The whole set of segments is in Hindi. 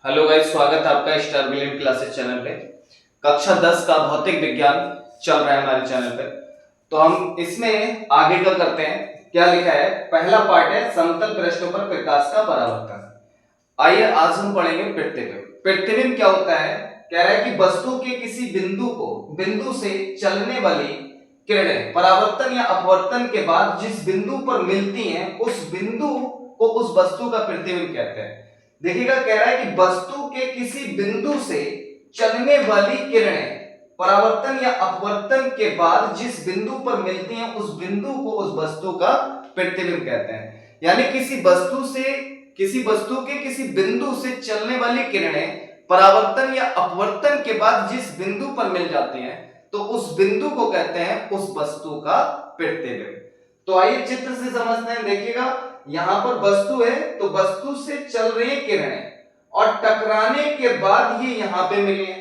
हेलो गाइस, स्वागत है आपका स्टार ब्रिलियंट क्लासेस चैनल पे। कक्षा 10 का भौतिक विज्ञान चल रहा है हमारे चैनल पे। तो हम इसमें आगे का करते हैं। क्या लिखा है? पहला पार्ट है समतल पृष्ठों पर प्रकाश का परावर्तन। आइए आज हम पढ़ेंगे प्रतिबिंब। प्रतिबिंब क्या होता है? कह रहा है कि वस्तु के किसी बिंदु से चलने वाली किरणें परावर्तन या अपवर्तन के बाद जिस बिंदु पर मिलती हैं उस बिंदु को उस वस्तु का प्रतिबिंब कहते हैं। देखिएगा, कह रहा है कि वस्तु के किसी बिंदु से चलने वाली किरणें परावर्तन या अपवर्तन के बाद जिस बिंदु पर मिलती हैं उस बिंदु को उस वस्तु का प्रतिबिंब कहते हैं। यानी किसी वस्तु के किसी बिंदु से चलने वाली किरणें परावर्तन या अपवर्तन के बाद जिस बिंदु पर मिल जाती हैं तो उस बिंदु को कहते हैं उस वस्तु का प्रतिबिंब। तो आइए चित्र से समझते हैं। देखिएगा, यहां पर वस्तु है तो वस्तु से चल रही किरणें और टकराने के बाद ये यहां पे मिली हैं।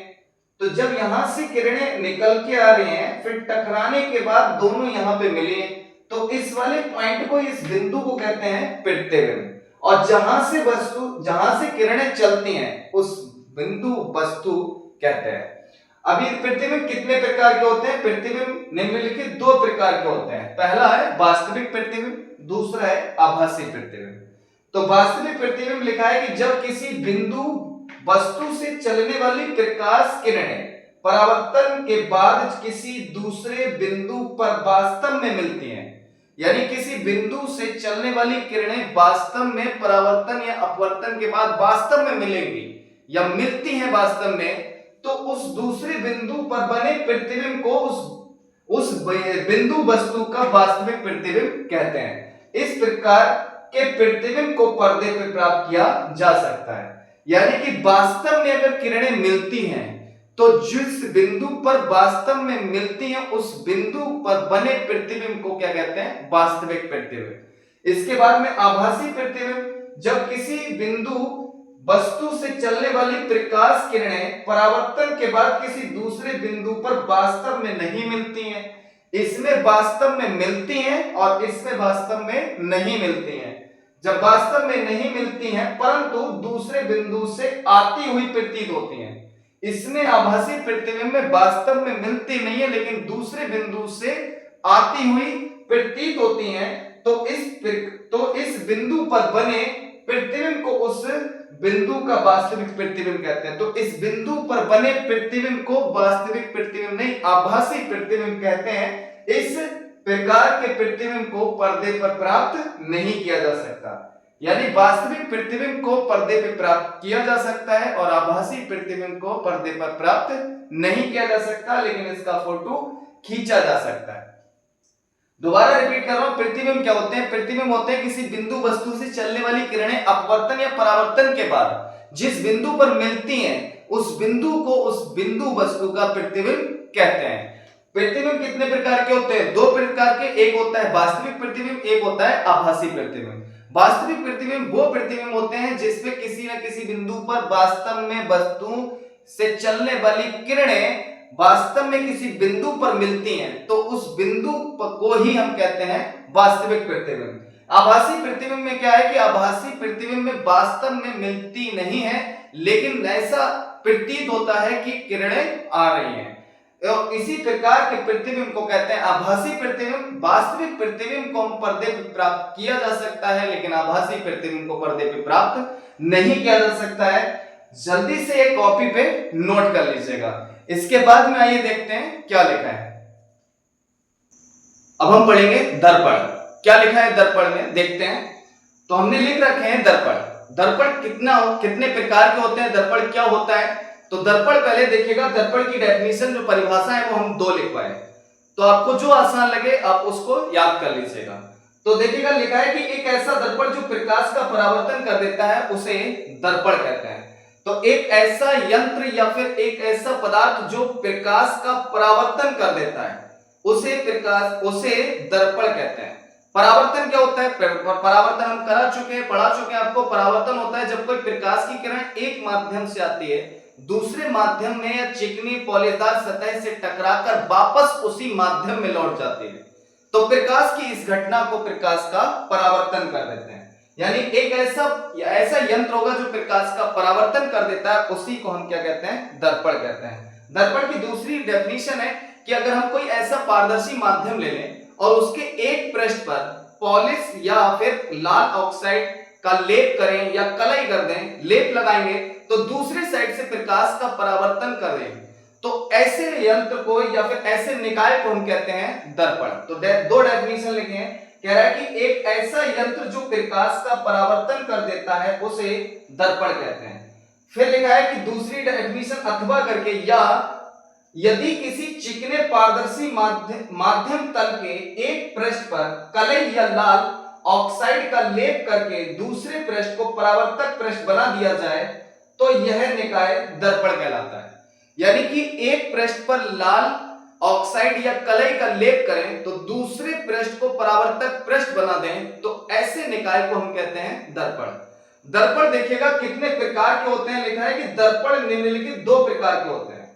तो जब यहां से किरणें निकल के आ रही हैं फिर टकराने के बाद दोनों यहां पे मिली हैं तो इस वाले पॉइंट को, इस बिंदु को कहते हैं प्रतिबिंब। और जहां से किरणें चलती हैं उस बिंदु वस्तु कहते हैं। अभी प्रतिबिंब कितने प्रकार के होते हैं? प्रतिबिंब निम्नलिखित दो प्रकार के होते हैं। पहला है वास्तविक प्रतिबिंब, दूसरा है आभासी प्रतिबिंब। तो वास्तविक प्रतिबिंब लिखा है कि जब किसी बिंदु वस्तु से चलने वाली प्रकाश किरणें परावर्तन के बाद किसी दूसरे बिंदु पर वास्तव में मिलती हैं। यानी किसी बिंदु से चलने वाली किरणें वास्तव में परावर्तन या अपवर्तन के बाद वास्तव में मिलेंगी या मिलती हैं वास्तव में, तो उस दूसरे बिंदु पर बने प्रतिबिंब को उस बिंदु वस्तु का वास्तविक प्रतिबिंब कहते हैं। इस प्रकार के प्रतिबिंब को पर्दे पर प्राप्त किया जा सकता है। यानी कि वास्तव में अगर किरणें मिलती हैं तो जिस बिंदु पर वास्तव में मिलती हैं उस बिंदु पर बने प्रतिबिंब को क्या कहते हैं? वास्तविक प्रतिबिंब। इसके बाद में आभासी प्रतिबिंब, जब किसी बिंदु वस्तु से चलने वाली प्रकाश किरणें परावर्तन के बाद किसी दूसरे बिंदु पर वास्तव में नहीं मिलती हैं। इसमें वास्तव में मिलती हैं और इसमें वास्तव में नहीं मिलती हैं। जब वास्तव में नहीं मिलती हैं परंतु दूसरे बिंदु से आती हुई प्रतीत होती हैं, इसमें आभासी प्रतिबिंब में वास्तव में मिलती नहीं है लेकिन दूसरे बिंदु से आती हुई प्रतीत होती हैं। तो इस बिंदु पर बने प्रतिबिंब को उस बिंदु का वास्तविक प्रतिबिंब कहते हैं। तो इस बिंदु पर बने प्रतिबिंब को वास्तविक प्रतिबिंब नहीं, आभासी प्रतिबिंब कहते हैं। इस प्रकार के प्रतिबिंब को पर्दे पर प्राप्त नहीं किया जा सकता। यानी वास्तविक प्रतिबिंब को पर्दे पर प्राप्त किया जा सकता है और आभासी प्रतिबिंब को पर्दे पर प्राप्त नहीं किया जा सकता, लेकिन इसका फोटो खींचा जा सकता है। दोबारा रिपीट कर रहा हूं, प्रतिबिंब क्या होते हैं? प्रतिबिंब होते हैं किसी बिंदु वस्तु से चलने वाली किरणें अपवर्तन या परावर्तन के बाद जिस बिंदु पर मिलती हैं उस बिंदु को उस बिंदु वस्तु का प्रतिबिंब कहते हैं। प्रतिबिंब कितने प्रकार के होते हैं? दो प्रकार के। एक होता है वास्तविक प्रतिबिंब, एक होता है आभासी प्रतिबिंब। वास्तविक प्रतिबिंब वो प्रतिबिंब होते हैं जिसमें किसी न किसी बिंदु पर वास्तव में वस्तु से चलने वाली किरणें वास्तव में किसी बिंदु पर मिलती हैं तो उस बिंदु को ही हम कहते हैं वास्तविक प्रतिबिंब। आभासी प्रतिबिंब में क्या है कि आभासी प्रतिबिंब में वास्तव में मिलती नहीं है लेकिन ऐसा प्रतीत होता है कि किरणें आ रही हैं। और इसी प्रकार के प्रतिबिंब को कहते हैं आभासी प्रतिबिंब। वास्तविक प्रतिबिंब को हम पर्दे पर प्राप्त किया जा सकता है लेकिन आभासी प्रतिबिंब को पर्दे पर प्राप्त नहीं किया जा सकता है। जल्दी से एक कॉपी पे नोट कर लीजिएगा। इसके बाद में आइए देखते हैं क्या लिखा है। अब हम पढ़ेंगे दर्पण। क्या लिखा है दर्पण में देखते हैं। तो हमने लिख रखे हैं दर्पण। दर्पण कितने प्रकार के होते हैं? दर्पण क्या होता है? तो दर्पण पहले देखिएगा, दर्पण की डेफिनेशन जो परिभाषा है वो हम दो लिखवाए, तो आपको जो आसान लगे आप उसको याद कर लीजिएगा। तो देखिएगा, लिखा है कि एक ऐसा दर्पण जो प्रकाश का परावर्तन कर देता है उसे दर्पण कहते हैं। तो एक ऐसा यंत्र या फिर एक ऐसा पदार्थ जो प्रकाश का परावर्तन कर देता है उसे दर्पण कहते हैं। परावर्तन क्या होता है? परावर्तन हम पढ़ा चुके हैं आपको। परावर्तन होता है जब कोई प्रकाश की किरण एक माध्यम से आती है दूसरे माध्यम में या चिकनी पॉलीदार सतह से टकराकर वापस उसी माध्यम में लौट जाती है। तो प्रकाश की इस घटना को प्रकाश का परावर्तन कर देते हैं। यानी एक ऐसा यंत्र होगा जो प्रकाश का परावर्तन कर देता है, उसी को हम क्या कहते हैं, दर्पण कहते हैं। दर्पण की दूसरी डेफिनेशन है कि अगर हम कोई ऐसा पारदर्शी माध्यम ले लें और उसके एक पृष्ठ पर पॉलिश या फिर लाल ऑक्साइड का लेप करें या कलई कर दें, लेप लगाएंगे, तो दूसरे साइड से प्रकाश का परावर्तन कर दें, तो ऐसे यंत्र को या फिर ऐसे निकाय को हम कहते हैं दर्पण। तो दो डेफिनेशन लिखे हैं, कह रहा है कि एक ऐसा यंत्र जो प्रकाश का परावर्तन कर देता है उसे दर्पण कहते हैं। फिर लिखा है कि दूसरी डेफिनेशन अथवा करके, या यदि किसी चिकने पारदर्शी माध्यम तल के एक पृष्ठ पर कलई या लाल ऑक्साइड का लेप करके दूसरे पृष्ठ को परावर्तक पृष्ठ बना दिया जाए तो यह निकाय दर्पण कहलाता है। यानी कि एक पृष्ठ पर लाल ऑक्साइड या कलई का लेप करें तो दूसरे पृष्ठ को परावर्तक पृष्ठ बना दें, तो ऐसे निकाय को हम कहते हैं दर्पण। दर्पण देखिएगा कितने प्रकार के होते हैं, लिखा है कि दर्पण निम्नलिखित दो प्रकार के होते हैं।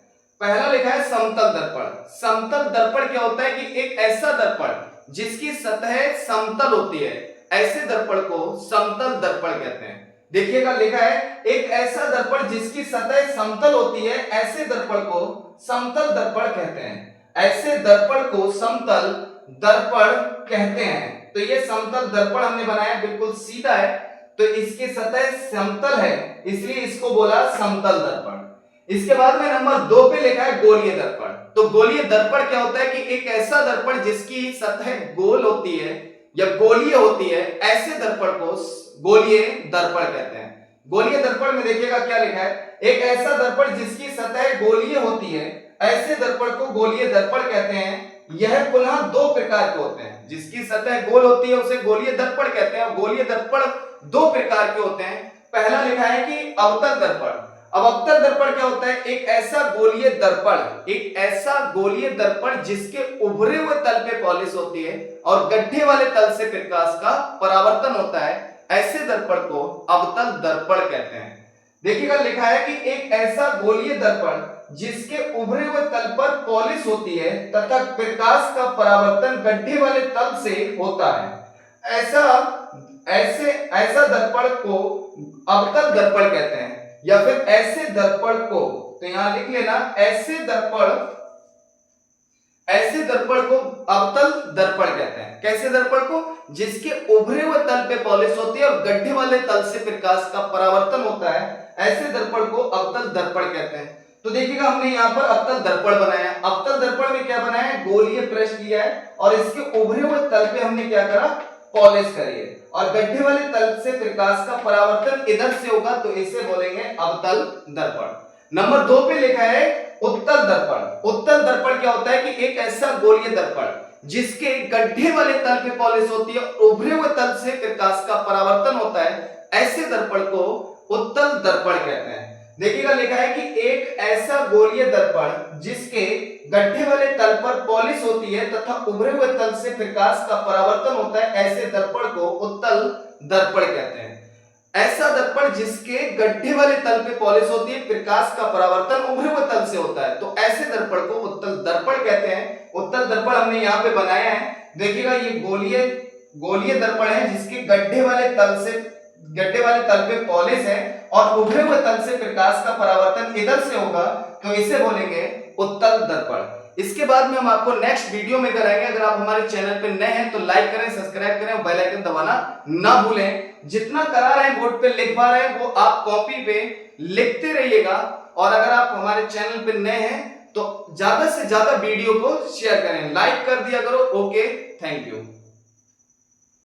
पहला लिखा है समतल दर्पण। समतल दर्पण क्या होता है कि एक ऐसा दर्पण जिसकी सतह समतल होती है, ऐसे दर्पण को समतल दर्पण कहते हैं। देखिएगा लिखा है एक ऐसा दर्पण जिसकी सतह समतल होती है, ऐसे दर्पण को समतल दर्पण कहते हैं। ऐसे दर्पण को समतल दर्पण कहते हैं। तो ये समतल दर्पण हमने बनाया, बिल्कुल सीधा है, तो इसकी सतह समतल है, इसलिए इसको बोला समतल दर्पण। इसके बाद में नंबर 2 पे लिखा है गोलीय दर्पण। तो गोलीय दर्पण क्या होता है कि एक ऐसा दर्पण जिसकी सतह गोल होती है या गोलीय होती है, ऐसे दर्पण को गोलीय दर्पण कहते हैं। गोलीय दर्पण में देखिएगा क्या लिखा है, एक ऐसा दर्पण जिसकी सतह गोलीय होती है, ऐसे दर्पण को गोलीय दर्पण कहते हैं। यह पुनः दो प्रकार के होते हैं, जिसकी सतह गोल होती है उसे गोलीय दर्पण कहते हैं। गोलीय दर्पण दो प्रकार के होते हैं। पहला लिखा है कि अवतल दर्पण। अब अवतल दर्पण क्या होता है, एक ऐसा गोलीय दर्पण जिसके उभरे हुए तल पे पॉलिश होती है और गड्ढे वाले तल से प्रकाश का परावर्तन होता है, ऐसे दर्पण को अवतल दर्पण कहते हैं। देखिएगा लिखा है कि एक ऐसा गोलीय दर्पण जिसके उभरे हुए तल पर पॉलिश होती है तथा प्रकाश का परावर्तन गड्ढे वाले तल से होता है, ऐसा दर्पण को अवतल दर्पण कहते हैं। या फिर ऐसे दर्पण को, तो यहां लिख लेना, ऐसे दर्पण को अवतल दर्पण कहते हैं। कैसे दर्पण को, जिसके उभरे हुए तल पे पॉलिश होती है और गड्ढे वाले तल से प्रकाश का परावर्तन होता है, ऐसे दर्पण को अवतल दर्पण कहते हैं। तो देखिएगा हमने यहाँ पर अवतल दर्पण बनाया। अवतल दर्पण में क्या बनाया है, गोलीय पृष्ठ लिया है और इसके उभरे हुए तल पे हमने क्या करा, पॉलिश करी है और गड्ढे वाले तल से प्रकाश का परावर्तन इधर से होगा, तो इसे बोलेंगे अवतल दर्पण। नंबर 2 पे लिखा है उत्तल दर्पण। उत्तल दर्पण क्या होता है कि एक ऐसा गोलीय दर्पण जिसके गड्ढे वाले तल पे पॉलिश होती है और उभरे हुए तल से प्रकाश का परावर्तन होता है, ऐसे दर्पण को उत्तल दर्पण कहते हैं। देखिएगा लिखा है कि एक ऐसा गोलीय दर्पण जिसके गड्ढे वाले तल पर पॉलिश होती है तथा उभरे हुए तल से प्रकाश का परावर्तन होता है, ऐसे दर्पण को उत्तल दर्पण कहते हैं। ऐसा दर्पण जिसके गड्ढे वाले तल पे पॉलिश होती है, प्रकाश का परावर्तन उभरे हुए तल से होता है, तो ऐसे दर्पण को उत्तल दर्पण कहते हैं। उत्तल दर्पण हमने यहाँ पे बनाया है। देखिएगा ये गोलीय दर्पण है जिसके गड्ढे वाले तल पे पॉलिश है और उभरे हुए तल से प्रकाश का परावर्तन इधर से होगा, तो इसे बोलेंगे उत्तल दर्पण। इसके बाद में हम आपको नेक्स्ट वीडियो में कराएंगे। अगर आप हमारे चैनल पे नए हैं तो लाइक करें, सब्सक्राइब करें और बेल आइकन दबाना ना भूलें। जितना करा रहे हैं, बोर्ड पे लिखवा रहे हैं, वो आप कॉपी पे लिखते रहिएगा। और अगर आप हमारे चैनल पे नए हैं तो ज्यादा से ज्यादा वीडियो को शेयर करें, लाइक कर दिया करो। Okay, thank you.